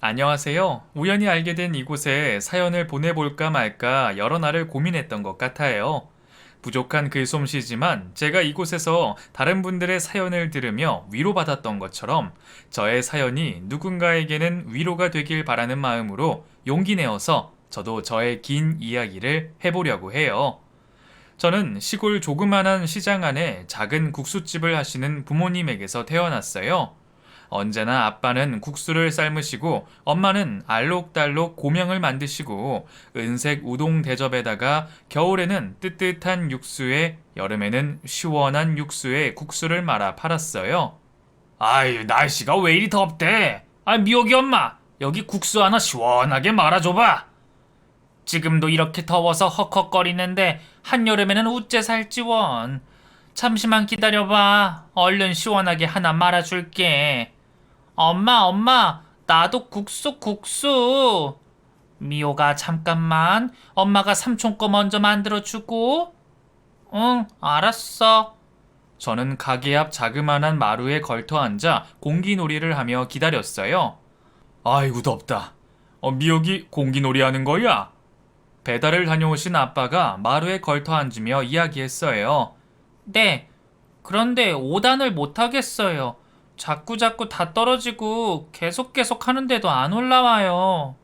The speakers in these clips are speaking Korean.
안녕하세요. 우연히 알게 된 이곳에 사연을 보내볼까 말까 여러 날을 고민했던 것 같아요. 부족한 글솜씨지만 제가 이곳에서 다른 분들의 사연을 들으며 위로받았던 것처럼 저의 사연이 누군가에게는 위로가 되길 바라는 마음으로 용기 내어서 저도 저의 긴 이야기를 해보려고 해요. 저는 시골 조그만한 시장 안에 작은 국수집을 하시는 부모님에게서 태어났어요. 언제나 아빠는 국수를 삶으시고 엄마는 알록달록 고명을 만드시고 은색 우동 대접에다가 겨울에는 뜨뜻한 육수에 여름에는 시원한 육수에 국수를 말아 팔았어요. 아유, 날씨가 왜 이리 덥대? 미역이 엄마, 여기 국수 하나 시원하게 말아줘봐. 지금도 이렇게 더워서 헉헉거리는데 한여름에는 우째 살지 원. 잠시만 기다려봐. 얼른 시원하게 하나 말아줄게. 엄마, 나도 국수. 미호가 잠깐만. 엄마가 삼촌 거 먼저 만들어주고. 응, 알았어. 저는 가게 앞 자그마한 마루에 걸터 앉아 공기놀이를 하며 기다렸어요. 아이고 덥다. 미역이 공기놀이 하는 거야? 배달을 다녀오신 아빠가 마루에 걸터 앉으며 이야기했어요. 네, 그런데 5단을 못 하겠어요. 자꾸 다 떨어지고 계속 하는데도 안 올라와요.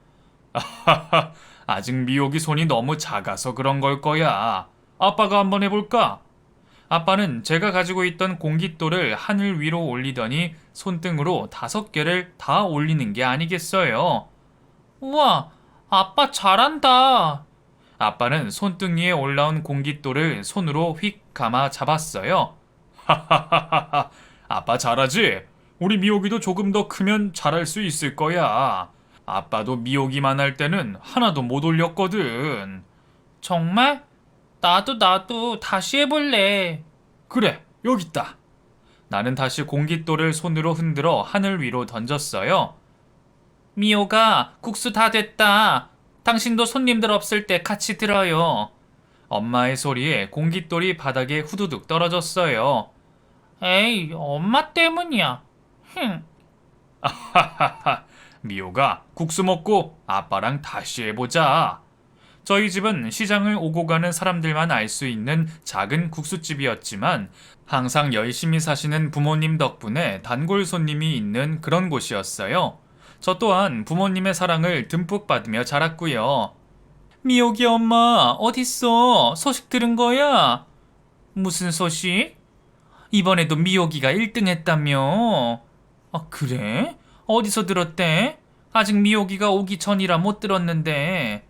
아직 미역이 손이 너무 작아서 그런 걸 거야. 아빠가 한번 해볼까? 아빠는 제가 가지고 있던 공깃돌을 하늘 위로 올리더니 손등으로 5개를 다 올리는 게 아니겠어요. 우와, 아빠 잘한다. 아빠는 손등 위에 올라온 공깃돌을 손으로 휙 감아 잡았어요. 하하하하, 아빠 잘하지? 우리 미호기도 조금 더 크면 잘할 수 있을 거야. 아빠도 미호기만 할 때는 하나도 못 올렸거든. 정말? 나도 다시 해볼래. 그래, 여기 있다. 나는 다시 공깃돌을 손으로 흔들어 하늘 위로 던졌어요. 미호가 국수 다 됐다. 당신도 손님들 없을 때 같이 들어요. 엄마의 소리에 공깃돌이 바닥에 후두둑 떨어졌어요. 에이, 엄마 때문이야. 흠. 아하하하. 미호가 국수 먹고 아빠랑 다시 해보자. 저희 집은 시장을 오고 가는 사람들만 알 수 있는 작은 국수집이었지만 항상 열심히 사시는 부모님 덕분에 단골 손님이 있는 그런 곳이었어요. 저 또한 부모님의 사랑을 듬뿍 받으며 자랐고요. 미호기 엄마, 어딨어? 소식 들은 거야? 무슨 소식? 이번에도 미호기가 1등 했다며? 그래? 어디서 들었대? 아직 미호기가 오기 전이라 못 들었는데.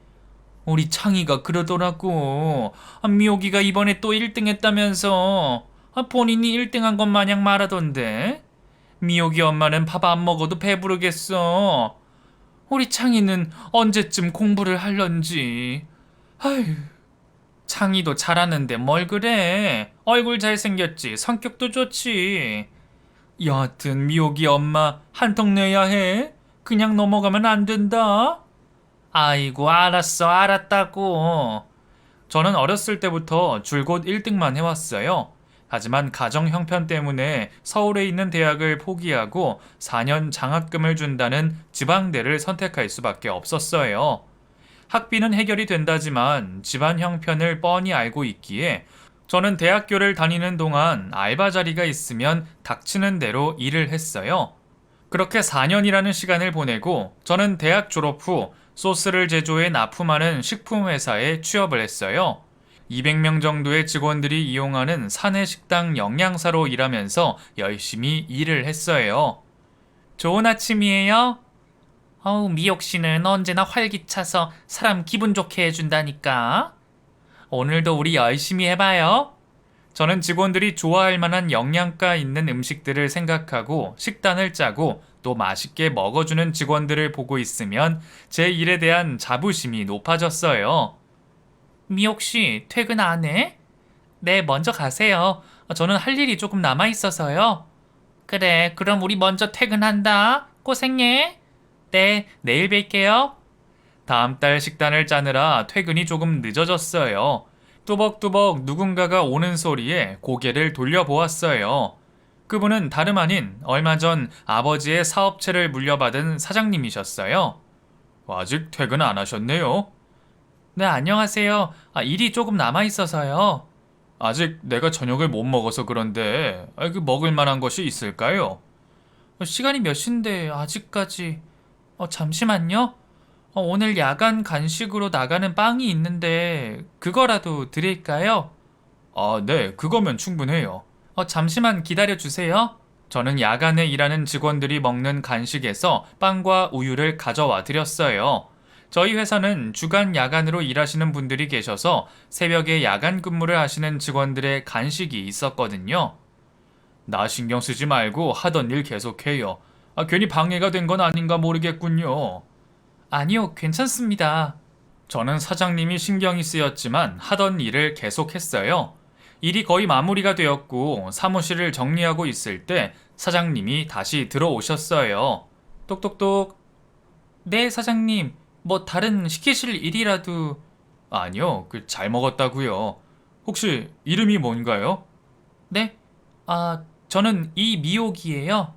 우리 창이가 그러더라고. 미호기가 이번에 또 1등 했다면서. 본인이 1등 한 것 마냥 말하던데. 미호기 엄마는 밥 안 먹어도 배부르겠어. 우리 창이는 언제쯤 공부를 할런지. 아휴. 창이도 잘하는데 뭘 그래. 얼굴 잘생겼지. 성격도 좋지. 여하튼 미호기 엄마 한턱 내야 해. 그냥 넘어가면 안 된다. 아이고 알았어 알았다고. 저는 어렸을 때부터 줄곧 1등만 해왔어요. 하지만 가정 형편 때문에 서울에 있는 대학을 포기하고 4년 장학금을 준다는 지방대를 선택할 수밖에 없었어요. 학비는 해결이 된다지만 집안 형편을 뻔히 알고 있기에 저는 대학교를 다니는 동안 알바 자리가 있으면 닥치는 대로 일을 했어요. 그렇게 4년이라는 시간을 보내고 저는 대학 졸업 후 소스를 제조해 납품하는 식품회사에 취업을 했어요. 200명 정도의 직원들이 이용하는 사내 식당 영양사로 일하면서 열심히 일을 했어요. 좋은 아침이에요. 미옥 씨는 언제나 활기차서 사람 기분 좋게 해준다니까. 오늘도 우리 열심히 해봐요. 저는 직원들이 좋아할 만한 영양가 있는 음식들을 생각하고 식단을 짜고 또 맛있게 먹어주는 직원들을 보고 있으면 제 일에 대한 자부심이 높아졌어요. 미옥 씨, 퇴근 안 해? 네, 먼저 가세요. 저는 할 일이 조금 남아 있어서요. 그래, 그럼 우리 먼저 퇴근한다. 고생해. 네, 내일 뵐게요. 다음 달 식단을 짜느라 퇴근이 조금 늦어졌어요. 뚜벅뚜벅 누군가가 오는 소리에 고개를 돌려보았어요. 그분은 다름 아닌 얼마 전 아버지의 사업체를 물려받은 사장님이셨어요. 아직 퇴근 안 하셨네요. 네, 안녕하세요. 일이 조금 남아 있어서요. 아직 내가 저녁을 못 먹어서 그런데 그 먹을 만한 것이 있을까요? 시간이 몇 시인데 아직까지. 잠시만요. 오늘 야간 간식으로 나가는 빵이 있는데 그거라도 드릴까요? 네, 그거면 충분해요. 잠시만 기다려 주세요. 저는 야간에 일하는 직원들이 먹는 간식에서 빵과 우유를 가져와 드렸어요. 저희 회사는 주간 야간으로 일하시는 분들이 계셔서 새벽에 야간 근무를 하시는 직원들의 간식이 있었거든요. 나 신경 쓰지 말고 하던 일 계속해요. 괜히 방해가 된 건 아닌가 모르겠군요. 아니요, 괜찮습니다. 저는 사장님이 신경이 쓰였지만 하던 일을 계속했어요. 일이 거의 마무리가 되었고 사무실을 정리하고 있을 때 사장님이 다시 들어오셨어요. 똑똑똑. 네, 사장님. 뭐 다른 시키실 일이라도. 아니요, 잘 먹었다고요. 혹시 이름이 뭔가요? 네? 저는 이미옥이에요.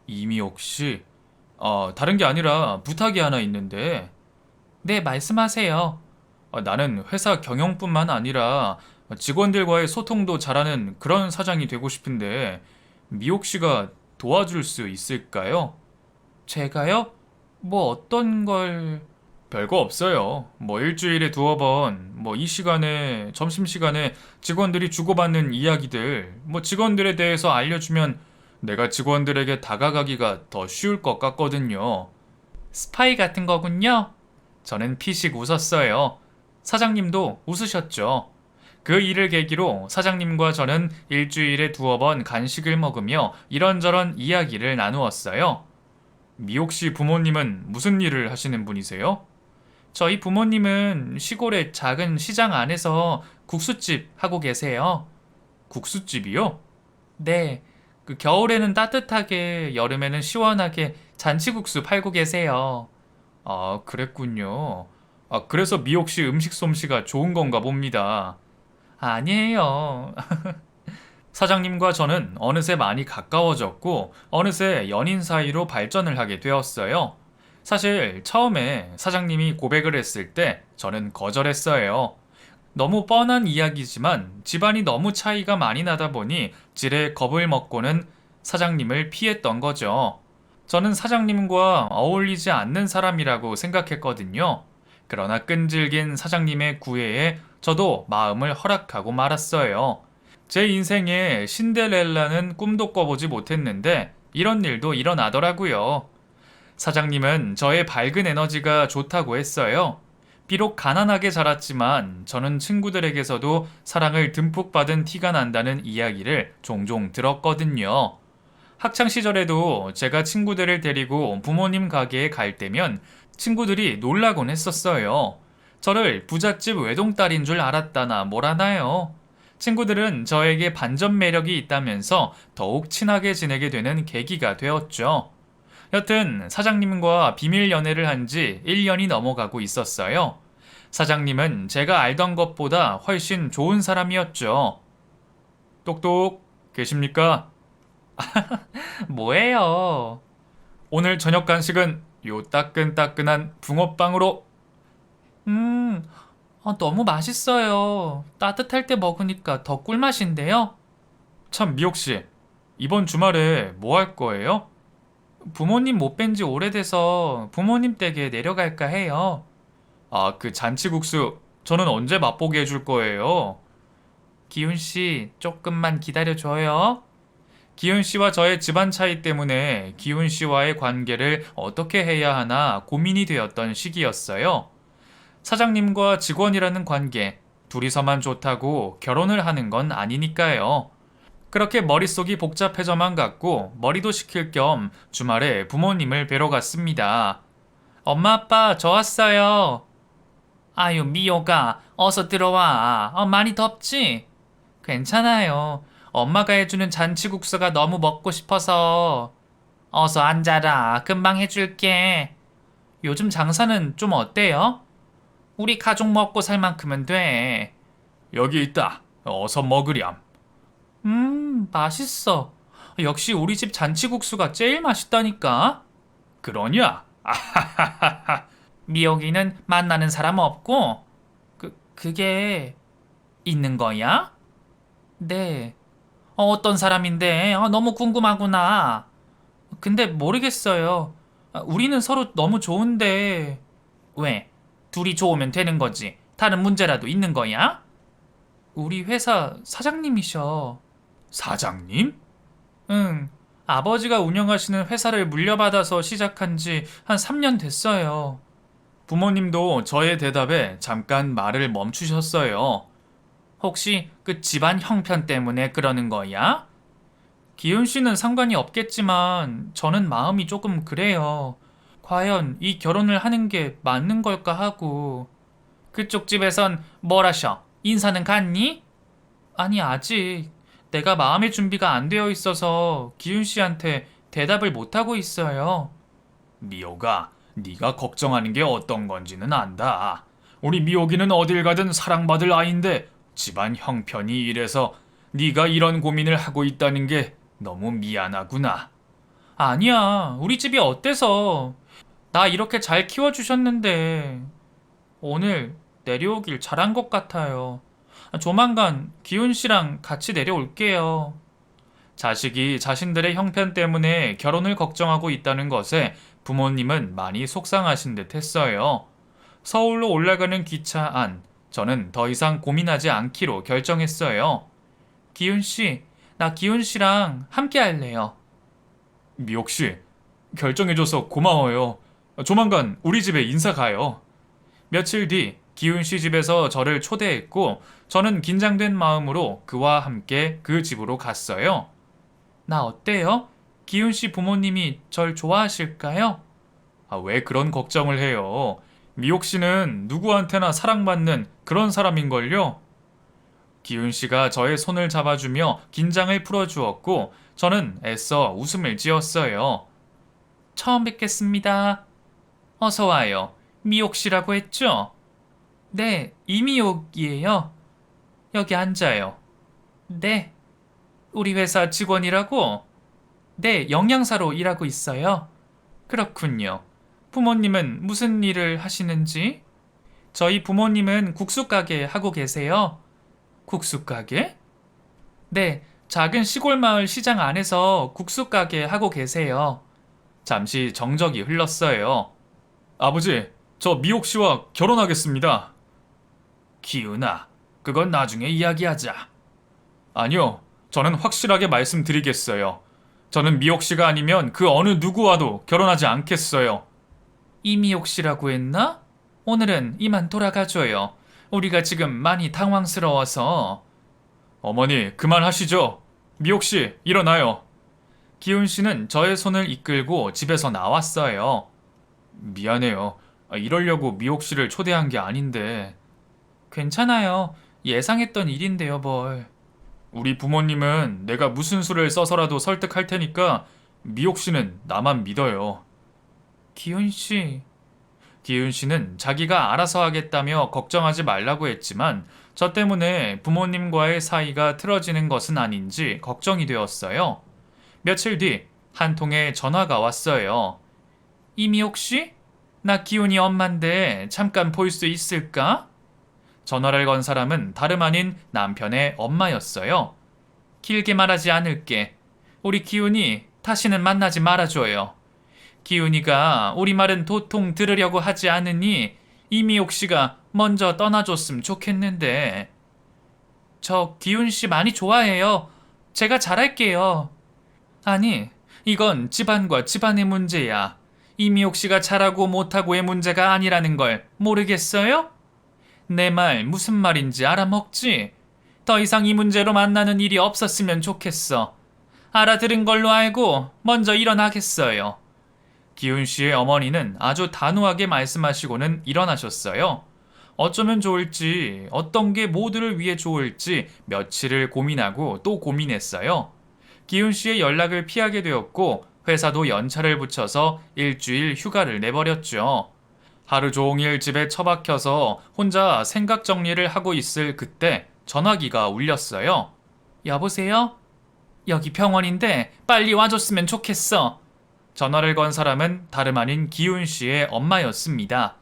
이미옥 씨. 다른 게 아니라 부탁이 하나 있는데. 네, 말씀하세요. 나는 회사 경영뿐만 아니라 직원들과의 소통도 잘하는 그런 사장이 되고 싶은데 미옥 씨가 도와줄 수 있을까요? 제가요? 뭐 어떤 걸... 별거 없어요. 뭐 일주일에 두어 번, 뭐 이 시간에, 점심시간에 직원들이 주고받는 이야기들, 뭐 직원들에 대해서 알려주면 내가 직원들에게 다가가기가 더 쉬울 것 같거든요. 스파이 같은 거군요. 저는 피식 웃었어요. 사장님도 웃으셨죠. 그 일을 계기로 사장님과 저는 일주일에 두어 번 간식을 먹으며 이런저런 이야기를 나누었어요. 미옥 씨 부모님은 무슨 일을 하시는 분이세요? 저희 부모님은 시골의 작은 시장 안에서 국수집 하고 계세요. 국수집이요? 네. 겨울에는 따뜻하게, 여름에는 시원하게 잔치국수 팔고 계세요. 그랬군요. 그래서 미옥 씨 음식 솜씨가 좋은 건가 봅니다. 아니에요. 사장님과 저는 어느새 많이 가까워졌고, 어느새 연인 사이로 발전을 하게 되었어요. 사실 처음에 사장님이 고백을 했을 때 저는 거절했어요. 너무 뻔한 이야기지만 집안이 너무 차이가 많이 나다 보니 지레 겁을 먹고는 사장님을 피했던 거죠. 저는 사장님과 어울리지 않는 사람이라고 생각했거든요. 그러나 끈질긴 사장님의 구애에 저도 마음을 허락하고 말았어요. 제 인생에 신데렐라는 꿈도 꿔보지 못했는데 이런 일도 일어나더라고요. 사장님은 저의 밝은 에너지가 좋다고 했어요. 비록 가난하게 자랐지만 저는 친구들에게서도 사랑을 듬뿍 받은 티가 난다는 이야기를 종종 들었거든요. 학창 시절에도 제가 친구들을 데리고 부모님 가게에 갈 때면 친구들이 놀라곤 했었어요. 저를 부잣집 외동딸인 줄 알았다나 뭐라나요. 친구들은 저에게 반전 매력이 있다면서 더욱 친하게 지내게 되는 계기가 되었죠. 여튼 사장님과 비밀 연애를 한 지 1년이 넘어가고 있었어요. 사장님은 제가 알던 것보다 훨씬 좋은 사람이었죠. 똑똑, 계십니까? 뭐예요? 오늘 저녁 간식은 요 따끈따끈한 붕어빵으로. 너무 맛있어요. 따뜻할 때 먹으니까 더 꿀맛인데요? 참, 미옥씨, 이번 주말에 뭐 할 거예요? 부모님 못 뵌 지 오래돼서 부모님 댁에 내려갈까 해요. 그 잔치국수 저는 언제 맛보게 해줄 거예요? 기훈씨, 조금만 기다려줘요. 기훈씨와 저의 집안 차이 때문에 기훈씨와의 관계를 어떻게 해야 하나 고민이 되었던 시기였어요. 사장님과 직원이라는 관계, 둘이서만 좋다고 결혼을 하는 건 아니니까요. 그렇게 머릿속이 복잡해져만 갔고 머리도 식힐 겸 주말에 부모님을 뵈러 갔습니다. 엄마 아빠 저 왔어요. 아유 미호가 어서 들어와. 많이 덥지? 괜찮아요. 엄마가 해주는 잔치국수가 너무 먹고 싶어서. 어서 앉아라. 금방 해줄게. 요즘 장사는 좀 어때요? 우리 가족 먹고 살 만큼은 돼. 여기 있다. 어서 먹으렴. 맛있어. 역시 우리 집 잔치국수가 제일 맛있다니까. 그러냐? 아하하하하. 미역이는 만나는 사람 없고? 그게 있는 거야? 네. 어떤 사람인데? 너무 궁금하구나. 근데 모르겠어요. 우리는 서로 너무 좋은데. 왜? 둘이 좋으면 되는 거지. 다른 문제라도 있는 거야? 우리 회사 사장님이셔. 사장님? 응. 아버지가 운영하시는 회사를 물려받아서 시작한 지 한 3년 됐어요. 부모님도 저의 대답에 잠깐 말을 멈추셨어요. 혹시 그 집안 형편 때문에 그러는 거야? 기훈 씨는 상관이 없겠지만 저는 마음이 조금 그래요. 과연 이 결혼을 하는 게 맞는 걸까 하고. 그쪽 집에선 뭘 하셔? 인사는 갔니? 아니, 아직. 내가 마음의 준비가 안 되어 있어서 기훈 씨한테 대답을 못 하고 있어요. 미호가, 네가 걱정하는 게 어떤 건지는 안다. 우리 미호기는 어딜 가든 사랑받을 아이인데 집안 형편이 이래서 네가 이런 고민을 하고 있다는 게 너무 미안하구나. 아니야, 우리 집이 어때서? 나 이렇게 잘 키워주셨는데 오늘 내려오길 잘한 것 같아요. 조만간 기훈 씨랑 같이 내려올게요. 자식이 자신들의 형편 때문에 결혼을 걱정하고 있다는 것에 부모님은 많이 속상하신 듯 했어요. 서울로 올라가는 기차 안, 저는 더 이상 고민하지 않기로 결정했어요. 기훈 씨, 나 기훈 씨랑 함께 할래요. 미옥 씨, 결정해줘서 고마워요. 조만간 우리 집에 인사 가요. 며칠 뒤 기훈 씨 집에서 저를 초대했고 저는 긴장된 마음으로 그와 함께 그 집으로 갔어요. 나 어때요? 기훈 씨 부모님이 절 좋아하실까요? 왜 그런 걱정을 해요? 미옥 씨는 누구한테나 사랑받는 그런 사람인걸요? 기훈 씨가 저의 손을 잡아주며 긴장을 풀어주었고 저는 애써 웃음을 지었어요. 처음 뵙겠습니다. 어서 와요. 미옥 씨라고 했죠? 네, 이미옥이에요. 여기 앉아요. 네. 우리 회사 직원이라고? 네, 영양사로 일하고 있어요. 그렇군요. 부모님은 무슨 일을 하시는지? 저희 부모님은 국수 가게 하고 계세요. 국수 가게? 네, 작은 시골 마을 시장 안에서 국수 가게 하고 계세요. 잠시 정적이 흘렀어요. 아버지, 저 미옥 씨와 결혼하겠습니다. 기훈아, 그건 나중에 이야기하자. 아니요, 저는 확실하게 말씀드리겠어요. 저는 미옥 씨가 아니면 그 어느 누구와도 결혼하지 않겠어요. 이미옥 씨라고 했나? 오늘은 이만 돌아가줘요. 우리가 지금 많이 당황스러워서. 어머니, 그만하시죠. 미옥 씨, 일어나요. 기훈 씨는 저의 손을 이끌고 집에서 나왔어요. 미안해요. 이러려고 미옥 씨를 초대한 게 아닌데. 괜찮아요. 예상했던 일인데요, 뭘. 우리 부모님은 내가 무슨 수를 써서라도 설득할 테니까 미옥 씨는 나만 믿어요. 기훈 씨. 기훈 씨는 자기가 알아서 하겠다며 걱정하지 말라고 했지만 저 때문에 부모님과의 사이가 틀어지는 것은 아닌지 걱정이 되었어요. 며칠 뒤 한 통의 전화가 왔어요. 이미옥 씨? 나 기훈이 엄만데 잠깐 볼 수 있을까? 전화를 건 사람은 다름 아닌 남편의 엄마였어요. 길게 말하지 않을게. 우리 기훈이 다시는 만나지 말아줘요. 기훈이가 우리 말은 도통 들으려고 하지 않으니 이미옥 씨가 먼저 떠나줬으면 좋겠는데. 저 기훈 씨 많이 좋아해요. 제가 잘할게요. 아니, 이건 집안과 집안의 문제야. 이미옥 씨가 잘하고 못하고의 문제가 아니라는 걸 모르겠어요? 내 말 무슨 말인지 알아먹지? 더 이상 이 문제로 만나는 일이 없었으면 좋겠어. 알아들은 걸로 알고 먼저 일어나겠어요. 기훈 씨의 어머니는 아주 단호하게 말씀하시고는 일어나셨어요. 어쩌면 좋을지, 어떤 게 모두를 위해 좋을지 며칠을 고민하고 또 고민했어요. 기훈 씨의 연락을 피하게 되었고 회사도 연차를 붙여서 일주일 휴가를 내버렸죠. 하루 종일 집에 처박혀서 혼자 생각 정리를 하고 있을 그때 전화기가 울렸어요. 여보세요? 여기 병원인데 빨리 와줬으면 좋겠어. 전화를 건 사람은 다름 아닌 기훈 씨의 엄마였습니다.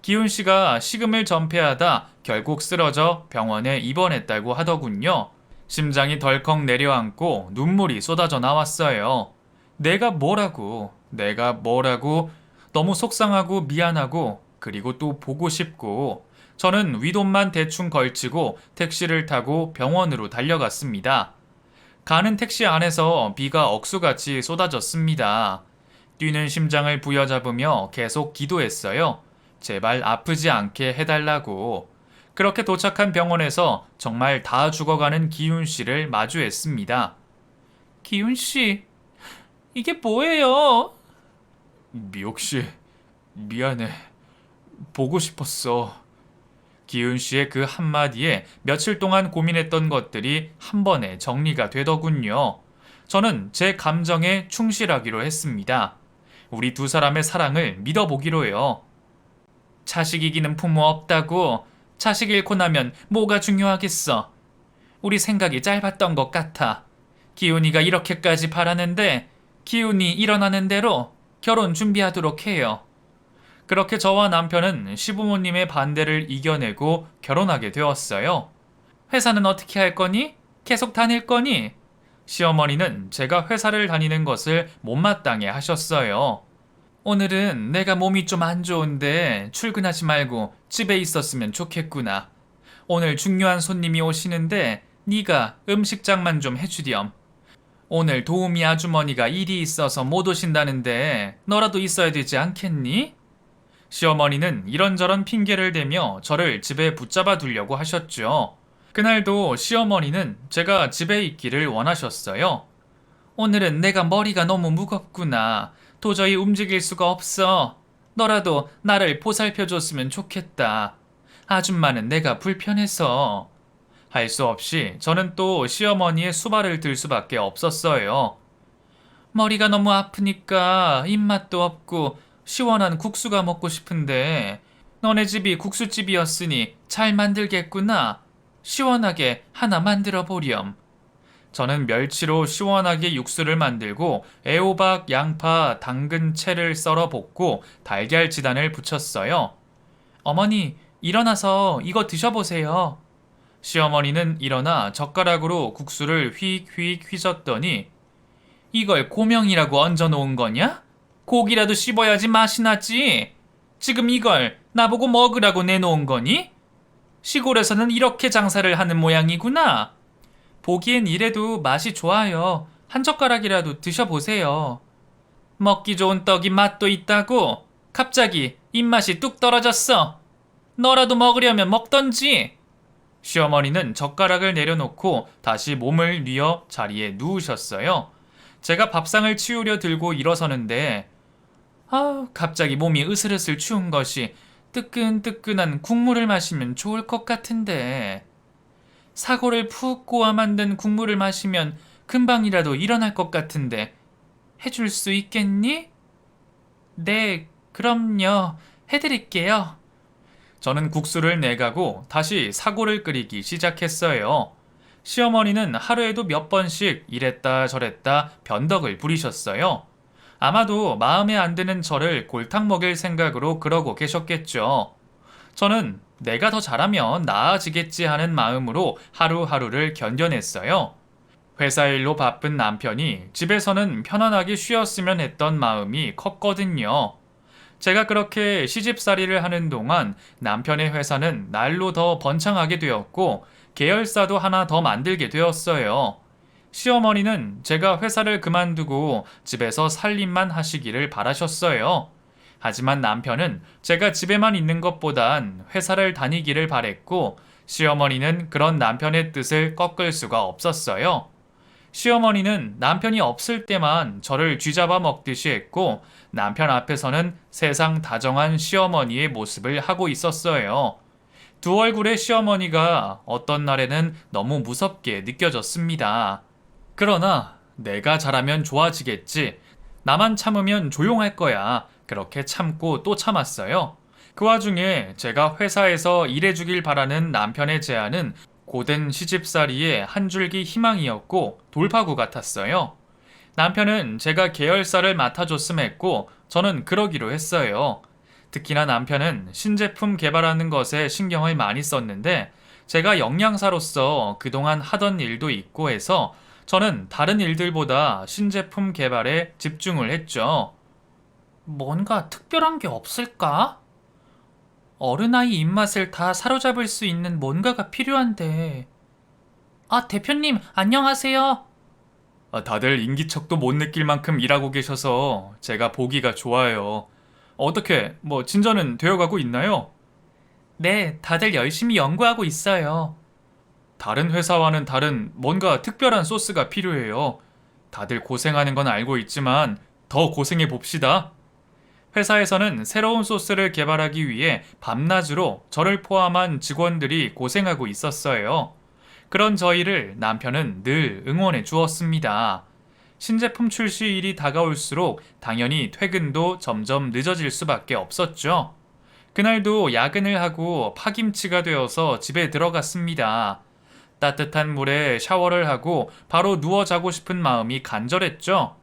기훈 씨가 식음을 전폐하다 결국 쓰러져 병원에 입원했다고 하더군요. 심장이 덜컥 내려앉고 눈물이 쏟아져 나왔어요. 내가 뭐라고, 너무 속상하고 미안하고, 그리고 또 보고 싶고, 저는 윗옷만 대충 걸치고 택시를 타고 병원으로 달려갔습니다. 가는 택시 안에서 비가 억수같이 쏟아졌습니다. 뛰는 심장을 부여잡으며 계속 기도했어요. 제발 아프지 않게 해달라고. 그렇게 도착한 병원에서 정말 다 죽어가는 기훈 씨를 마주했습니다. 기훈 씨, 이게 뭐예요? 미옥 씨, 미안해. 보고 싶었어. 기훈 씨의 그 한마디에 며칠 동안 고민했던 것들이 한 번에 정리가 되더군요. 저는 제 감정에 충실하기로 했습니다. 우리 두 사람의 사랑을 믿어보기로요. 자식 이기는 부모 없다고. 자식 잃고 나면 뭐가 중요하겠어. 우리 생각이 짧았던 것 같아. 기훈이가 이렇게까지 바라는데 기훈이 일어나는 대로 결혼 준비하도록 해요. 그렇게 저와 남편은 시부모님의 반대를 이겨내고 결혼하게 되었어요. 회사는 어떻게 할 거니? 계속 다닐 거니? 시어머니는 제가 회사를 다니는 것을 못마땅해 하셨어요. 오늘은 내가 몸이 좀 안 좋은데 출근하지 말고 집에 있었으면 좋겠구나. 오늘 중요한 손님이 오시는데 네가 음식장만 좀 해주렴. 오늘 도우미 아주머니가 일이 있어서 못 오신다는데 너라도 있어야 되지 않겠니? 시어머니는 이런저런 핑계를 대며 저를 집에 붙잡아 두려고 하셨죠. 그날도 시어머니는 제가 집에 있기를 원하셨어요. 오늘은 내가 머리가 너무 무겁구나. 도저히 움직일 수가 없어. 너라도 나를 보살펴줬으면 좋겠다. 아줌마는 내가 불편해서. 할 수 없이 저는 또 시어머니의 수발을 들 수밖에 없었어요. 머리가 너무 아프니까 입맛도 없고 시원한 국수가 먹고 싶은데 너네 집이 국수집이었으니 잘 만들겠구나. 시원하게 하나 만들어 보렴. 저는 멸치로 시원하게 육수를 만들고 애호박, 양파, 당근, 채를 썰어 볶고 달걀 지단을 부쳤어요. 어머니, 일어나서 이거 드셔보세요. 시어머니는 일어나 젓가락으로 국수를 휙휙 휘젓더니 이걸 고명이라고 얹어 놓은 거냐? 고기라도 씹어야지 맛이 나지. 지금 이걸 나보고 먹으라고 내놓은 거니? 시골에서는 이렇게 장사를 하는 모양이구나. 보기엔 이래도 맛이 좋아요. 한 젓가락이라도 드셔보세요. 먹기 좋은 떡이 맛도 있다고? 갑자기 입맛이 뚝 떨어졌어. 너라도 먹으려면 먹던지. 시어머니는 젓가락을 내려놓고 다시 몸을 뉘어 자리에 누우셨어요. 제가 밥상을 치우려 들고 일어서는데 갑자기 몸이 으슬으슬 추운 것이 뜨끈뜨끈한 국물을 마시면 좋을 것 같은데. 사골을 푹 고아 만든 국물을 마시면 금방이라도 일어날 것 같은데 해줄 수 있겠니? 네, 그럼요. 해드릴게요. 저는 국수를 내가고 다시 사골을 끓이기 시작했어요. 시어머니는 하루에도 몇 번씩 이랬다 저랬다 변덕을 부리셨어요. 아마도 마음에 안 드는 저를 골탕 먹일 생각으로 그러고 계셨겠죠. 저는 내가 더 잘하면 나아지겠지 하는 마음으로 하루하루를 견뎌냈어요. 회사 일로 바쁜 남편이 집에서는 편안하게 쉬었으면 했던 마음이 컸거든요. 제가 그렇게 시집살이를 하는 동안 남편의 회사는 날로 더 번창하게 되었고 계열사도 하나 더 만들게 되었어요. 시어머니는 제가 회사를 그만두고 집에서 살림만 하시기를 바라셨어요. 하지만 남편은 제가 집에만 있는 것보단 회사를 다니기를 바랬고 시어머니는 그런 남편의 뜻을 꺾을 수가 없었어요. 시어머니는 남편이 없을 때만 저를 쥐잡아 먹듯이 했고 남편 앞에서는 세상 다정한 시어머니의 모습을 하고 있었어요. 두 얼굴의 시어머니가 어떤 날에는 너무 무섭게 느껴졌습니다. 그러나 내가 잘하면 좋아지겠지. 나만 참으면 조용할 거야. 그렇게 참고 또 참았어요. 그 와중에 제가 회사에서 일해주길 바라는 남편의 제안은 고된 시집살이의 한 줄기 희망이었고 돌파구 같았어요. 남편은 제가 계열사를 맡아줬음 했고 저는 그러기로 했어요. 특히나 남편은 신제품 개발하는 것에 신경을 많이 썼는데 제가 영양사로서 그동안 하던 일도 있고 해서 저는 다른 일들보다 신제품 개발에 집중을 했죠. 뭔가 특별한 게 없을까? 어른아이 입맛을 다 사로잡을 수 있는 뭔가가 필요한데. 아, 대표님, 안녕하세요. 다들 인기척도 못 느낄 만큼 일하고 계셔서 제가 보기가 좋아요. 어떻게, 진전은 되어가고 있나요? 네, 다들 열심히 연구하고 있어요. 다른 회사와는 다른 뭔가 특별한 소스가 필요해요. 다들 고생하는 건 알고 있지만 더 고생해 봅시다. 회사에서는 새로운 소스를 개발하기 위해 밤낮으로 저를 포함한 직원들이 고생하고 있었어요. 그런 저희를 남편은 늘 응원해 주었습니다. 신제품 출시일이 다가올수록 당연히 퇴근도 점점 늦어질 수밖에 없었죠. 그날도 야근을 하고 파김치가 되어서 집에 들어갔습니다. 따뜻한 물에 샤워를 하고 바로 누워 자고 싶은 마음이 간절했죠.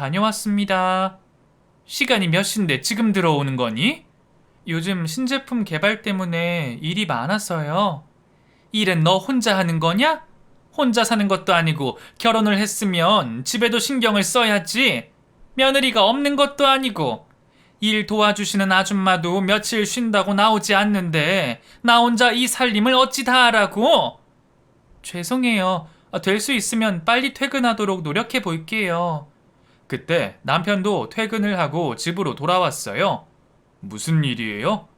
다녀왔습니다. 시간이 몇 시인데 지금 들어오는 거니? 요즘 신제품 개발 때문에 일이 많아서요. 일은 너 혼자 하는 거냐? 혼자 사는 것도 아니고 결혼을 했으면 집에도 신경을 써야지. 며느리가 없는 것도 아니고 일 도와주시는 아줌마도 며칠 쉰다고 나오지 않는데 나 혼자 이 살림을 어찌 다 하라고? 죄송해요. 될 수 있으면 빨리 퇴근하도록 노력해 볼게요. 그때 남편도 퇴근을 하고 집으로 돌아왔어요. 무슨 일이에요?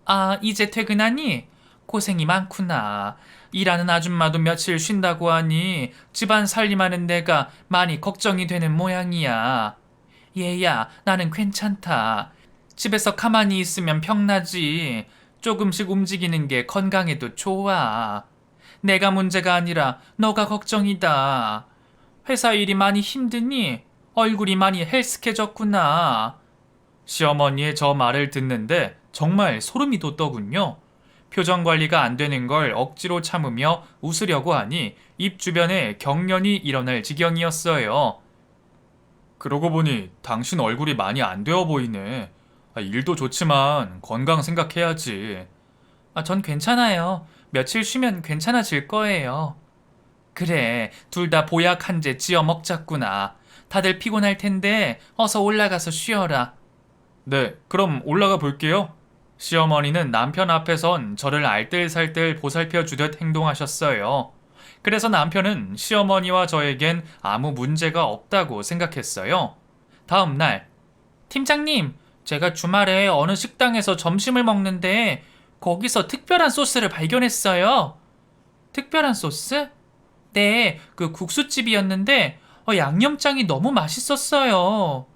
아, 이제 퇴근하니? 고생이 많구나. 일하는 아줌마도 며칠 쉰다고 하니 집안 살림하는 내가 많이 걱정이 되는 모양이야. 얘야, 나는 괜찮다. 집에서 가만히 있으면 병나지. 조금씩 움직이는 게 건강에도 좋아. 내가 문제가 아니라 너가 걱정이다. 회사 일이 많이 힘드니? 얼굴이 많이 헬스케졌구나. 시어머니의 저 말을 듣는데 정말 소름이 돋더군요. 표정 관리가 안 되는 걸 억지로 참으며 웃으려고 하니 입 주변에 경련이 일어날 지경이었어요. 그러고 보니 당신 얼굴이 많이 안 되어 보이네. 일도 좋지만 건강 생각해야지. 전 괜찮아요. 며칠 쉬면 괜찮아질 거예요. 그래, 둘 다 보약 한 제 지어 먹자꾸나. 다들 피곤할 텐데 어서 올라가서 쉬어라. 네, 그럼 올라가 볼게요. 시어머니는 남편 앞에선 저를 알뜰살뜰 보살펴 주듯 행동하셨어요. 그래서 남편은 시어머니와 저에겐 아무 문제가 없다고 생각했어요. 다음 날, 팀장님, 제가 주말에 어느 식당에서 점심을 먹는데 거기서 특별한 소스를 발견했어요. 특별한 소스? 네, 그 국수집이었는데 양념장이 너무 맛있었어요.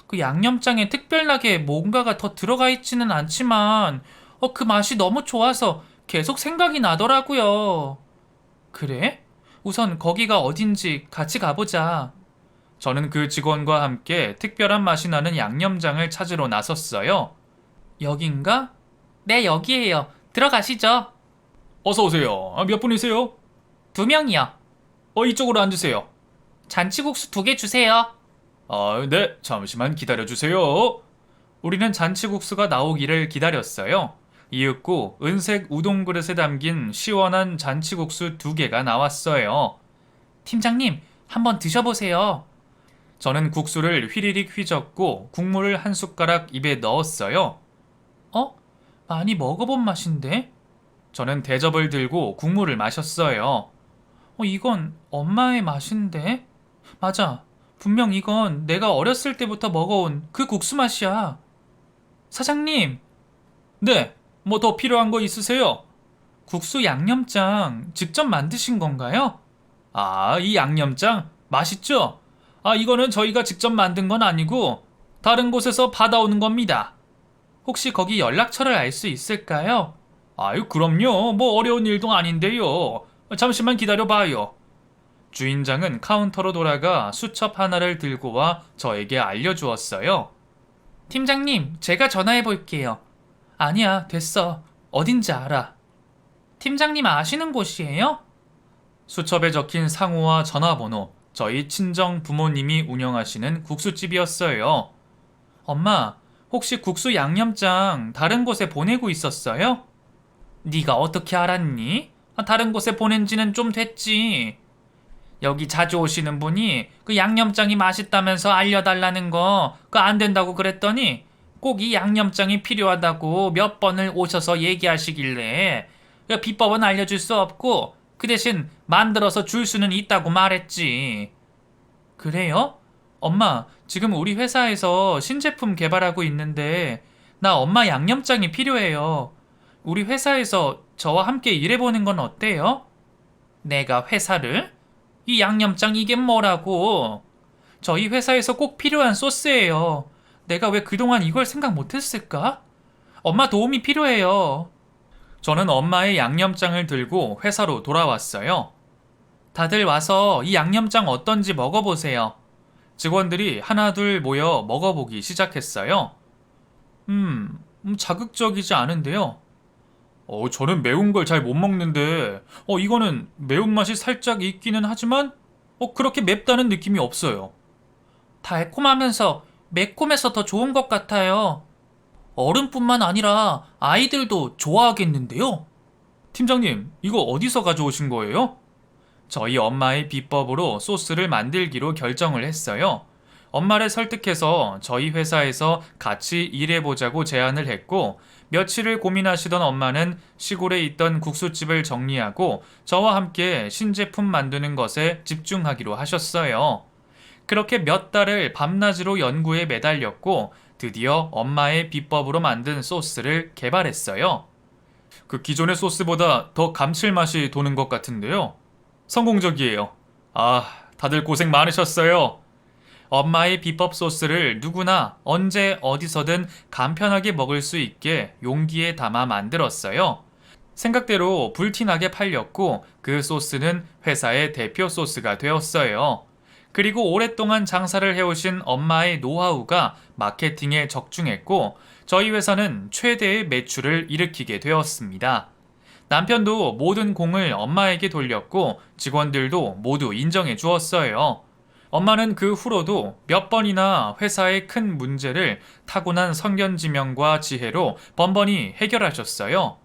그 양념장에 특별하게 뭔가가 더 들어가 있지는 않지만 그 맛이 너무 좋아서 계속 생각이 나더라고요. 그래? 우선 거기가 어딘지 같이 가보자. 저는 그 직원과 함께 특별한 맛이 나는 양념장을 찾으러 나섰어요. 여긴가? 네, 여기에요. 들어가시죠. 어서 오세요. 몇 분이세요? 2명이요. 이쪽으로 앉으세요. 잔치국수 2개 주세요. 네, 잠시만 기다려주세요. 우리는 잔치국수가 나오기를 기다렸어요. 이윽고 은색 우동 그릇에 담긴 시원한 잔치국수 2개가 나왔어요. 팀장님, 한번 드셔보세요. 저는 국수를 휘리릭 휘젓고 국물을 한 숟가락 입에 넣었어요. 많이 먹어본 맛인데? 저는 대접을 들고 국물을 마셨어요. 이건 엄마의 맛인데? 맞아. 분명 이건 내가 어렸을 때부터 먹어온 그 국수 맛이야. 사장님. 네, 뭐 더 필요한 거 있으세요? 국수 양념장 직접 만드신 건가요? 이 양념장? 맛있죠? 이거는 저희가 직접 만든 건 아니고 다른 곳에서 받아오는 겁니다. 혹시 거기 연락처를 알 수 있을까요? 그럼요. 뭐 어려운 일도 아닌데요. 잠시만 기다려봐요. 주인장은 카운터로 돌아가 수첩 하나를 들고 와 저에게 알려주었어요. 팀장님, 제가 전화해 볼게요. 아니야, 됐어. 어딘지 알아. 팀장님 아시는 곳이에요? 수첩에 적힌 상호와 전화번호, 저희 친정 부모님이 운영하시는 국수집이었어요. 엄마, 혹시 국수 양념장 다른 곳에 보내고 있었어요? 네가 어떻게 알았니? 다른 곳에 보낸 지는 좀 됐지. 여기 자주 오시는 분이 그 양념장이 맛있다면서 알려달라는 거, 그거 안 된다고 그랬더니 꼭 이 양념장이 필요하다고 몇 번을 오셔서 얘기하시길래 그 비법은 알려줄 수 없고 그 대신 만들어서 줄 수는 있다고 말했지. 그래요? 엄마, 지금 우리 회사에서 신제품 개발하고 있는데 나 엄마 양념장이 필요해요. 우리 회사에서 저와 함께 일해보는 건 어때요? 내가 회사를? 이 양념장 이게 뭐라고? 저희 회사에서 꼭 필요한 소스예요. 내가 왜 그동안 이걸 생각 못했을까? 엄마 도움이 필요해요. 저는 엄마의 양념장을 들고 회사로 돌아왔어요. 다들 와서 이 양념장 어떤지 먹어보세요. 직원들이 하나둘 모여 먹어보기 시작했어요. 자극적이지 않은데요. 저는 매운 걸 잘 못 먹는데, 이거는 매운맛이 살짝 있기는 하지만, 그렇게 맵다는 느낌이 없어요. 달콤하면서 매콤해서 더 좋은 것 같아요. 어른뿐만 아니라 아이들도 좋아하겠는데요? 팀장님, 이거 어디서 가져오신 거예요? 저희 엄마의 비법으로 소스를 만들기로 결정을 했어요. 엄마를 설득해서 저희 회사에서 같이 일해보자고 제안을 했고, 며칠을 고민하시던 엄마는 시골에 있던 국수집을 정리하고 저와 함께 신제품 만드는 것에 집중하기로 하셨어요. 그렇게 몇 달을 밤낮으로 연구에 매달렸고, 드디어 엄마의 비법으로 만든 소스를 개발했어요. 그 기존의 소스보다 더 감칠맛이 도는 것 같은데요. 성공적이에요. 다들 고생 많으셨어요. 엄마의 비법 소스를 누구나 언제 어디서든 간편하게 먹을 수 있게 용기에 담아 만들었어요. 생각대로 불티나게 팔렸고 그 소스는 회사의 대표 소스가 되었어요. 그리고 오랫동안 장사를 해오신 엄마의 노하우가 마케팅에 적중했고 저희 회사는 최대의 매출을 일으키게 되었습니다. 남편도 모든 공을 엄마에게 돌렸고 직원들도 모두 인정해 주었어요. 엄마는 그 후로도 몇 번이나 회사의 큰 문제를 타고난 성견지명과 지혜로 번번이 해결하셨어요.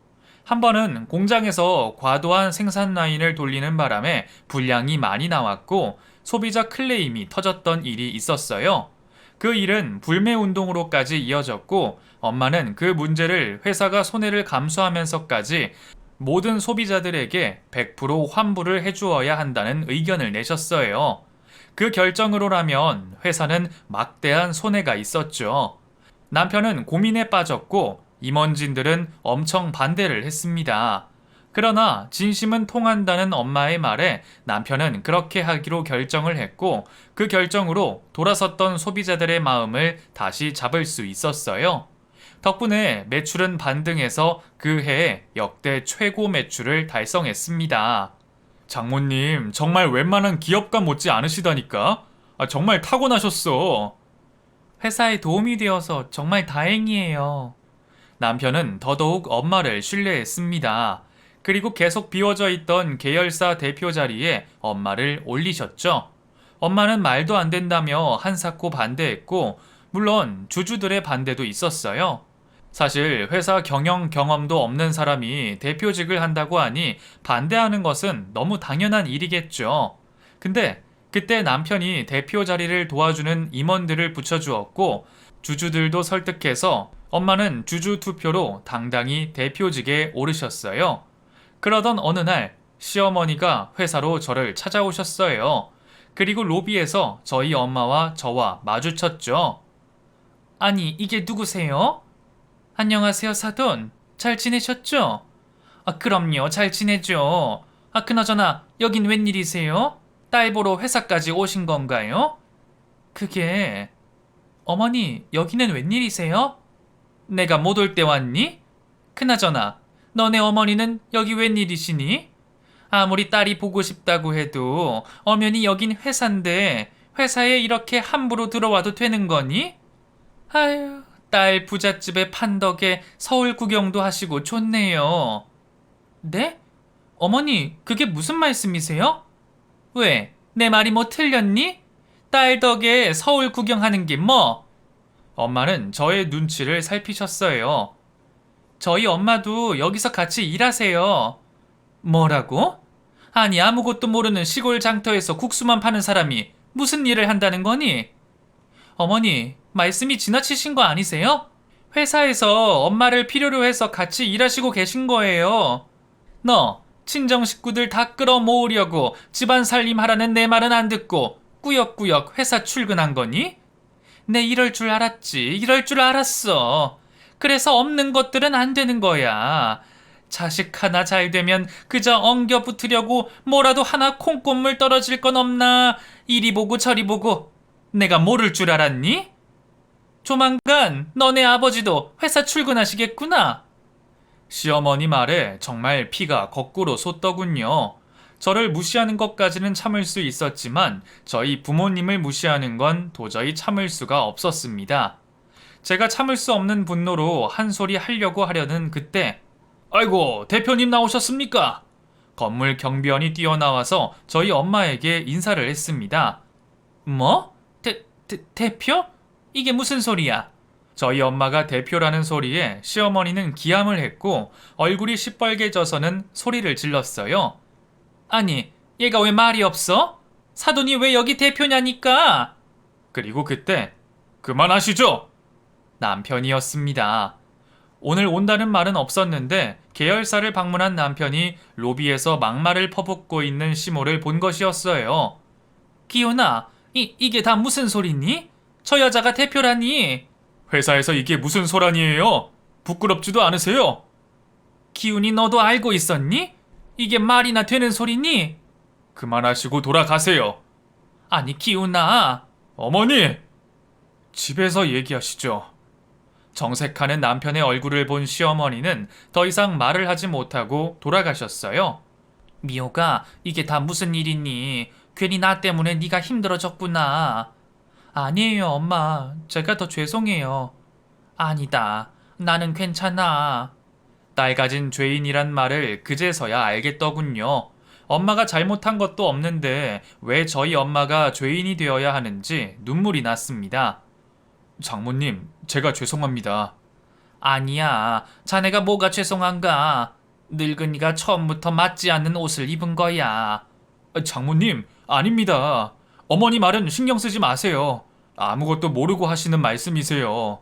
한 번은 공장에서 과도한 생산 라인을 돌리는 바람에 불량이 많이 나왔고 소비자 클레임이 터졌던 일이 있었어요. 그 일은 불매 운동으로까지 이어졌고 엄마는 그 문제를 회사가 손해를 감수하면서까지 모든 소비자들에게 100% 환불을 해주어야 한다는 의견을 내셨어요. 그 결정으로라면 회사는 막대한 손해가 있었죠. 남편은 고민에 빠졌고 임원진들은 엄청 반대를 했습니다. 그러나 진심은 통한다는 엄마의 말에 남편은 그렇게 하기로 결정을 했고 그 결정으로 돌아섰던 소비자들의 마음을 다시 잡을 수 있었어요. 덕분에 매출은 반등해서 그 해에 역대 최고 매출을 달성했습니다. 장모님, 정말 웬만한 기업가 못지 않으시다니까? 정말 타고나셨어. 회사에 도움이 되어서 정말 다행이에요. 남편은 더더욱 엄마를 신뢰했습니다. 그리고 계속 비워져 있던 계열사 대표 자리에 엄마를 올리셨죠. 엄마는 말도 안 된다며 한사코 반대했고, 물론 주주들의 반대도 있었어요. 사실 회사 경영 경험도 없는 사람이 대표직을 한다고 하니 반대하는 것은 너무 당연한 일이겠죠. 근데 그때 남편이 대표 자리를 도와주는 임원들을 붙여주었고 주주들도 설득해서 엄마는 주주 투표로 당당히 대표직에 오르셨어요. 그러던 어느 날 시어머니가 회사로 저를 찾아오셨어요. 그리고 로비에서 저희 엄마와 저와 마주쳤죠. 아니, 이게 누구세요? 안녕하세요, 사돈. 잘 지내셨죠? 그럼요, 잘 지내죠. 그나저나 여긴 웬일이세요? 딸 보러 회사까지 오신 건가요? 그게... 어머니, 여기는 웬일이세요? 내가 못 올 때 왔니? 그나저나 너네 어머니는 여기 웬일이시니? 아무리 딸이 보고 싶다고 해도 엄연히 여긴 회사인데 회사에 이렇게 함부로 들어와도 되는 거니? 아유... 딸 부잣집에 판 덕에 서울 구경도 하시고 좋네요. 네? 어머니, 그게 무슨 말씀이세요? 왜? 내 말이 뭐 틀렸니? 딸 덕에 서울 구경하는 게 뭐? 엄마는 저의 눈치를 살피셨어요. 저희 엄마도 여기서 같이 일하세요. 뭐라고? 아니, 아무것도 모르는 시골 장터에서 국수만 파는 사람이 무슨 일을 한다는 거니? 어머니, 말씀이 지나치신 거 아니세요? 회사에서 엄마를 필요로 해서 같이 일하시고 계신 거예요. 너, 친정 식구들 다 끌어모으려고 집안 살림하라는 내 말은 안 듣고 꾸역꾸역 회사 출근한 거니? 내 이럴 줄 알았지. 이럴 줄 알았어. 그래서 없는 것들은 안 되는 거야. 자식 하나 잘 되면 그저 엉겨 붙으려고 뭐라도 하나 콩고물 떨어질 건 없나? 이리 보고 저리 보고. 내가 모를 줄 알았니? 조만간 너네 아버지도 회사 출근하시겠구나. 시어머니 말에 정말 피가 거꾸로 솟더군요. 저를 무시하는 것까지는 참을 수 있었지만 저희 부모님을 무시하는 건 도저히 참을 수가 없었습니다. 제가 참을 수 없는 분노로 한 소리 하려고 하려는 그때, 아이고, 대표님 나오셨습니까? 건물 경비원이 뛰어나와서 저희 엄마에게 인사를 했습니다. 뭐? 대표? 이게 무슨 소리야? 저희 엄마가 대표라는 소리에 시어머니는 기함을 했고 얼굴이 시뻘개져서는 소리를 질렀어요. 아니, 얘가 왜 말이 없어? 사돈이 왜 여기 대표냐니까? 그리고 그때, 그만하시죠! 남편이었습니다. 오늘 온다는 말은 없었는데 계열사를 방문한 남편이 로비에서 막말을 퍼붓고 있는 시모를 본 것이었어요. 기훈아, 이게 다 무슨 소리니? 저 여자가 대표라니? 회사에서 이게 무슨 소란이에요? 부끄럽지도 않으세요? 기훈이 너도 알고 있었니? 이게 말이나 되는 소리니? 그만하시고 돌아가세요. 아니, 기훈아. 어머니! 집에서 얘기하시죠. 정색하는 남편의 얼굴을 본 시어머니는 더 이상 말을 하지 못하고 돌아가셨어요. 미호가, 이게 다 무슨 일이니? 괜히 나 때문에 네가 힘들어졌구나. 아니에요, 엄마. 제가 더 죄송해요. 아니다. 나는 괜찮아. 딸 가진 죄인이란 말을 그제서야 알겠더군요. 엄마가 잘못한 것도 없는데 왜 저희 엄마가 죄인이 되어야 하는지 눈물이 났습니다. 장모님, 제가 죄송합니다. 아니야. 자네가 뭐가 죄송한가? 늙은이가 처음부터 맞지 않는 옷을 입은 거야. 장모님, 아닙니다. 어머니 말은 신경 쓰지 마세요. 아무것도 모르고 하시는 말씀이세요.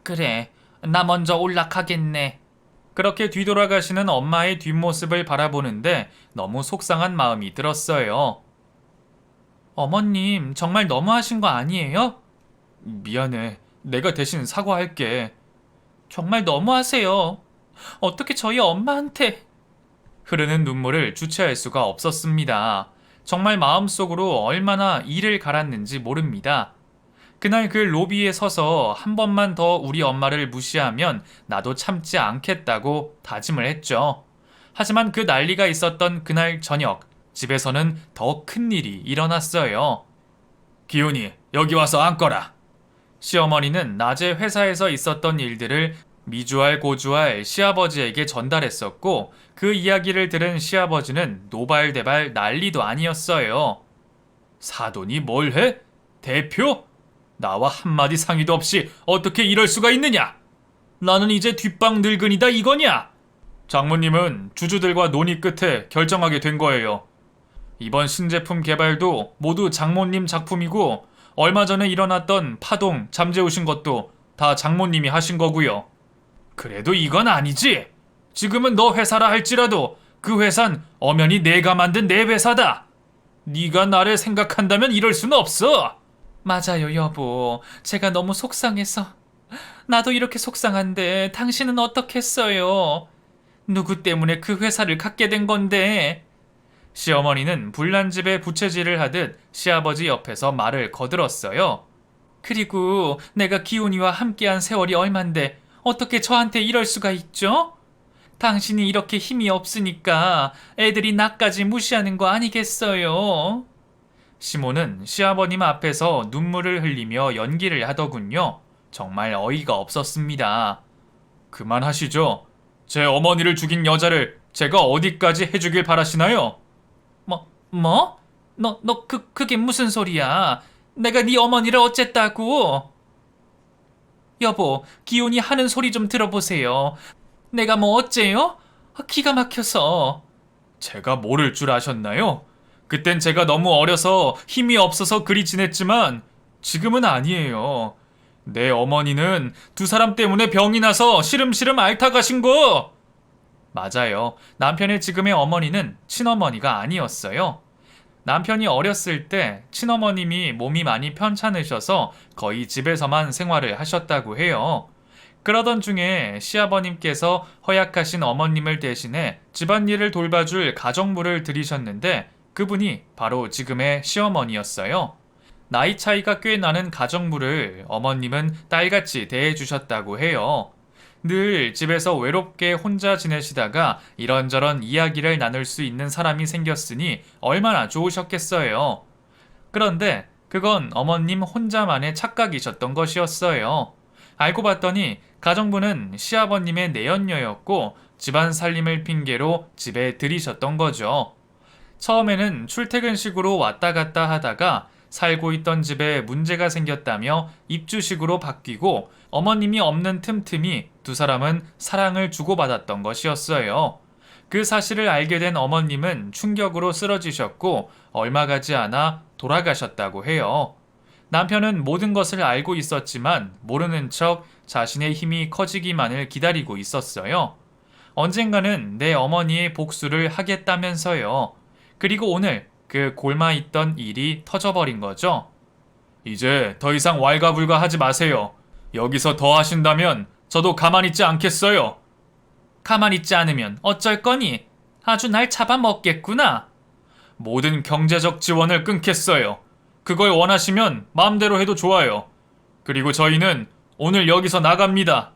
그래, 나 먼저 올락하겠네. 그렇게 뒤돌아가시는 엄마의 뒷모습을 바라보는데 너무 속상한 마음이 들었어요. 어머님, 정말 너무하신 거 아니에요? 미안해. 내가 대신 사과할게. 정말 너무하세요. 어떻게 저희 엄마한테... 흐르는 눈물을 주체할 수가 없었습니다. 정말 마음속으로 얼마나 이를 갈았는지 모릅니다. 그날 그 로비에 서서 한 번만 더 우리 엄마를 무시하면 나도 참지 않겠다고 다짐을 했죠. 하지만 그 난리가 있었던 그날 저녁, 집에서는 더 큰 일이 일어났어요. 기훈이, 여기 와서 앉거라. 시어머니는 낮에 회사에서 있었던 일들을 미주알 고주알 시아버지에게 전달했었고 그 이야기를 들은 시아버지는 노발대발 난리도 아니었어요. 사돈이 뭘 해? 대표? 나와 한마디 상의도 없이 어떻게 이럴 수가 있느냐? 나는 이제 뒷방 늙은이다 이거냐? 장모님은 주주들과 논의 끝에 결정하게 된 거예요. 이번 신제품 개발도 모두 장모님 작품이고 얼마 전에 일어났던 파동 잠재우신 것도 다 장모님이 하신 거고요. 그래도 이건 아니지. 지금은 너 회사라 할지라도 그 회사는 엄연히 내가 만든 내 회사다. 네가 나를 생각한다면 이럴 수는 없어. 맞아요, 여보. 제가 너무 속상해서. 나도 이렇게 속상한데 당신은 어떻겠어요? 누구 때문에 그 회사를 갖게 된 건데? 시어머니는 불난집에 부채질을 하듯 시아버지 옆에서 말을 거들었어요. 그리고 내가 기훈이와 함께한 세월이 얼만데 어떻게 저한테 이럴 수가 있죠? 당신이 이렇게 힘이 없으니까 애들이 나까지 무시하는 거 아니겠어요? 시모는 시아버님 앞에서 눈물을 흘리며 연기를 하더군요. 정말 어이가 없었습니다. 그만하시죠. 제 어머니를 죽인 여자를 제가 어디까지 해주길 바라시나요? 뭐? 그게 무슨 소리야? 내가 네 어머니를 어쨌다고? 여보, 기훈이 하는 소리 좀 들어보세요. 내가 뭐 어째요? 기가 막혀서. 제가 모를 줄 아셨나요? 그땐 제가 너무 어려서 힘이 없어서 그리 지냈지만 지금은 아니에요. 내 어머니는 두 사람 때문에 병이 나서 시름시름 앓다 가신 거! 맞아요. 남편의 지금의 어머니는 친어머니가 아니었어요. 남편이 어렸을 때 친어머님이 몸이 많이 편찮으셔서 거의 집에서만 생활을 하셨다고 해요. 그러던 중에 시아버님께서 허약하신 어머님을 대신해 집안일을 돌봐줄 가정부를 들이셨는데 그분이 바로 지금의 시어머니였어요. 나이 차이가 꽤 나는 가정부를 어머님은 딸같이 대해주셨다고 해요. 늘 집에서 외롭게 혼자 지내시다가 이런저런 이야기를 나눌 수 있는 사람이 생겼으니 얼마나 좋으셨겠어요. 그런데 그건 어머님 혼자만의 착각이셨던 것이었어요. 알고 봤더니 가정부는 시아버님의 내연녀였고 집안 살림을 핑계로 집에 들이셨던 거죠. 처음에는 출퇴근식으로 왔다 갔다 하다가 살고 있던 집에 문제가 생겼다며 입주식으로 바뀌고 어머님이 없는 틈틈이 두 사람은 사랑을 주고받았던 것이었어요. 그 사실을 알게 된 어머님은 충격으로 쓰러지셨고 얼마 가지 않아 돌아가셨다고 해요. 남편은 모든 것을 알고 있었지만 모르는 척 자신의 힘이 커지기만을 기다리고 있었어요. 언젠가는 내 어머니의 복수를 하겠다면서요. 그리고 오늘 그 골마있던 일이 터져버린 거죠. 이제 더 이상 왈가불가 하지 마세요. 여기서 더 하신다면 저도 가만히 있지 않겠어요. 가만히 있지 않으면 어쩔 거니? 아주 날 잡아먹겠구나. 모든 경제적 지원을 끊겠어요. 그걸 원하시면 마음대로 해도 좋아요. 그리고 저희는 오늘 여기서 나갑니다.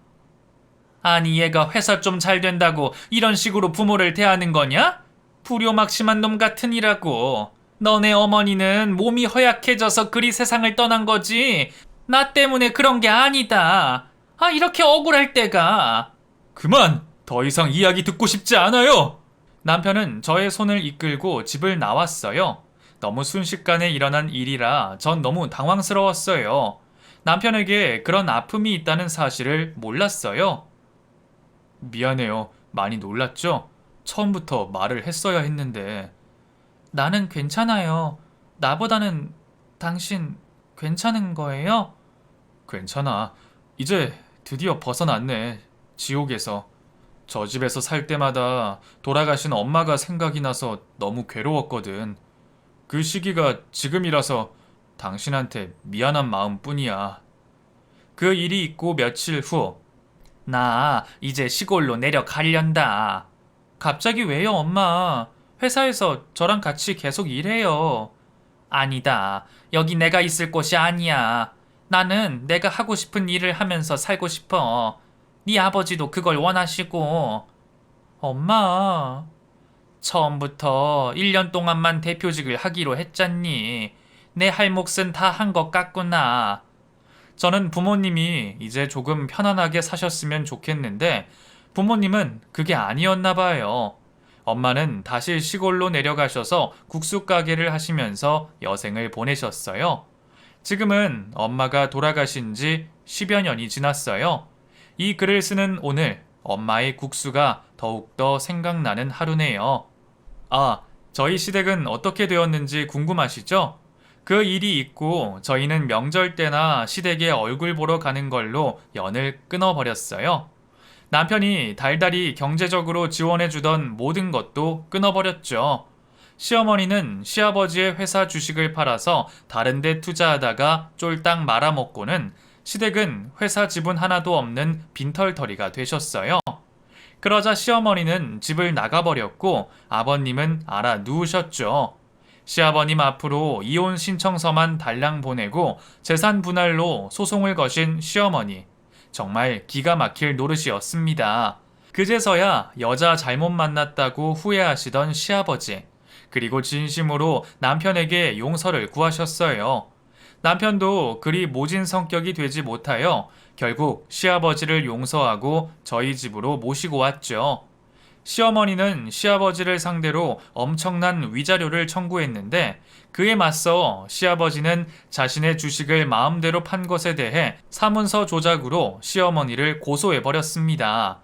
아니 얘가 회사 좀 잘 된다고 이런 식으로 부모를 대하는 거냐? 불효막심한 놈 같으니라고. 너네 어머니는 몸이 허약해져서 그리 세상을 떠난 거지. 나 때문에 그런 게 아니다. 이렇게 억울할 때가. 그만! 더 이상 이야기 듣고 싶지 않아요! 남편은 저의 손을 이끌고 집을 나왔어요. 너무 순식간에 일어난 일이라 전 너무 당황스러웠어요. 남편에게 그런 아픔이 있다는 사실을 몰랐어요. 미안해요. 많이 놀랐죠? 처음부터 말을 했어야 했는데. 나는 괜찮아요. 나보다는 당신 괜찮은 거예요? 괜찮아. 이제 드디어 벗어났네. 지옥에서. 저 집에서 살 때마다 돌아가신 엄마가 생각이 나서 너무 괴로웠거든. 그 시기가 지금이라서 당신한테 미안한 마음뿐이야. 그 일이 있고 며칠 후, 나 이제 시골로 내려가련다. 갑자기 왜요, 엄마? 회사에서 저랑 같이 계속 일해요. 아니다. 여기 내가 있을 곳이 아니야. 나는 내가 하고 싶은 일을 하면서 살고 싶어. 네 아버지도 그걸 원하시고. 엄마, 처음부터 1년 동안만 대표직을 하기로 했잖니. 내 할 몫은 다 한 것 같구나. 저는 부모님이 이제 조금 편안하게 사셨으면 좋겠는데 부모님은 그게 아니었나 봐요. 엄마는 다시 시골로 내려가셔서 국수 가게를 하시면서 여생을 보내셨어요. 지금은 엄마가 돌아가신 지 10여 년이 지났어요. 이 글을 쓰는 오늘 엄마의 국수가 더욱더 생각나는 하루네요. 저희 시댁은 어떻게 되었는지 궁금하시죠? 그 일이 있고 저희는 명절 때나 시댁에 얼굴 보러 가는 걸로 연을 끊어버렸어요. 남편이 달달이 경제적으로 지원해주던 모든 것도 끊어버렸죠. 시어머니는 시아버지의 회사 주식을 팔아서 다른 데 투자하다가 쫄딱 말아먹고는 시댁은 회사 지분 하나도 없는 빈털터리가 되셨어요. 그러자 시어머니는 집을 나가버렸고 아버님은 알아 누우셨죠. 시아버님 앞으로 이혼 신청서만 달랑 보내고 재산 분할로 소송을 거신 시어머니. 정말 기가 막힐 노릇이었습니다. 그제서야 여자 잘못 만났다고 후회하시던 시아버지. 그리고 진심으로 남편에게 용서를 구하셨어요. 남편도 그리 모진 성격이 되지 못하여 결국 시아버지를 용서하고 저희 집으로 모시고 왔죠. 시어머니는 시아버지를 상대로 엄청난 위자료를 청구했는데 그에 맞서 시아버지는 자신의 주식을 마음대로 판 것에 대해 사문서 조작으로 시어머니를 고소해버렸습니다.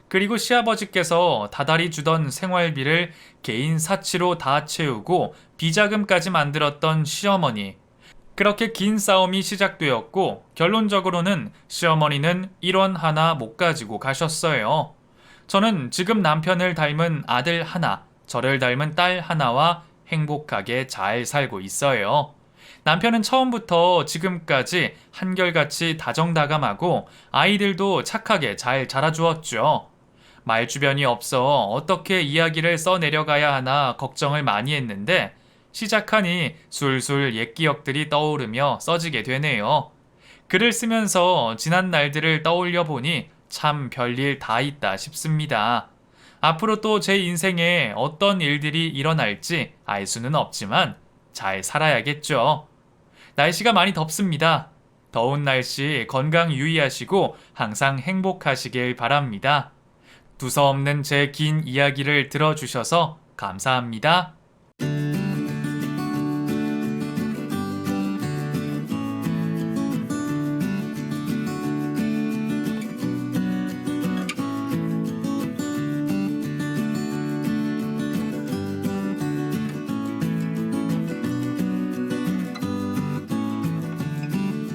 그리고 시아버지께서 다달이 주던 생활비를 개인 사치로 다 채우고 비자금까지 만들었던 시어머니. 그렇게 긴 싸움이 시작되었고 결론적으로는 시어머니는 1원 하나 못 가지고 가셨어요. 저는 지금 남편을 닮은 아들 하나, 저를 닮은 딸 하나와 행복하게 잘 살고 있어요. 남편은 처음부터 지금까지 한결같이 다정다감하고 아이들도 착하게 잘 자라주었죠. 말주변이 없어 어떻게 이야기를 써내려가야 하나 걱정을 많이 했는데 시작하니 술술 옛 기억들이 떠오르며 써지게 되네요. 글을 쓰면서 지난 날들을 떠올려 보니 참 별일 다 있다 싶습니다. 앞으로 또 제 인생에 어떤 일들이 일어날지 알 수는 없지만 잘 살아야겠죠. 날씨가 많이 덥습니다. 더운 날씨 건강 유의하시고 항상 행복하시길 바랍니다. 두서없는 제 긴 이야기를 들어주셔서 감사합니다.